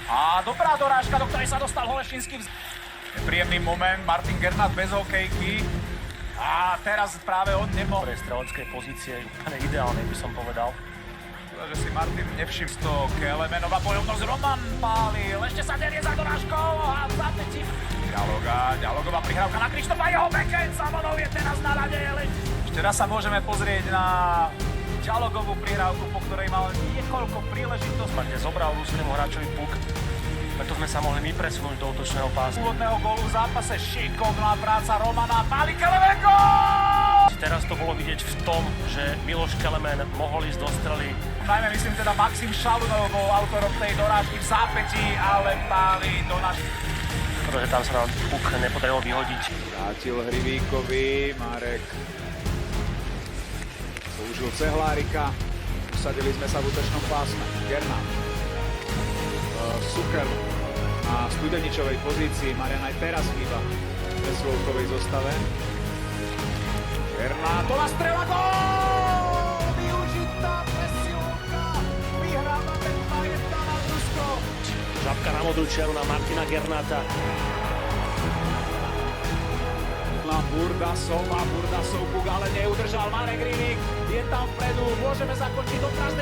A dobrá dorážka, do ktorej sa dostal Holešinský. Príjemný moment, Martin Gernát bez hokejky. A teraz práve on nemohol. Pre streleckej pozície úplne ideálne, by som povedal. Že si Martin nevšim z toho Kelemenová bojovnosť, Roman pálil, ešte sa derie za dorážkou a v zápätí. Ďalogová prihrávka na Krištofa, jeho backhand, Samonov je teraz na rade. Ešte raz sa môžeme pozrieť na Ďalogovú prihrávku, po ktorej mal niekoľko príležitostí. Kde zobral ruskému hráčovi puk, preto sme sa mohli my presunúť do útočného pásu. Úvodného gólu v zápase, šikovná práca Romana, páli Kelemenko! Teraz to bolo vidieť v tom, že Miloš Kelemen mohol ísť do strely. Najmä myslím teda Maxim Šalunov bol autorom tej dorážky v zápätí, ale páli do Pretože tam sa nám puk nepodarilo vyhodiť. Vrátil Hrivíkovi, Marek použil cehlárika, usadili sme sa v útočnom pásme. Gernát, Sucher na Studeničovej pozícii, Marian aj teraz chýba v preslovkovej zostave. Gernát, to na strela, gól! Využitá presilovka, vyhrávame 2-1 nad Ruskom. Žabka na modrú čiaru na Martina Gernáta. Burdasov, puk, ale neudržal Marek Hrivík, je tam vpredu, môžeme zakončiť do prázdna.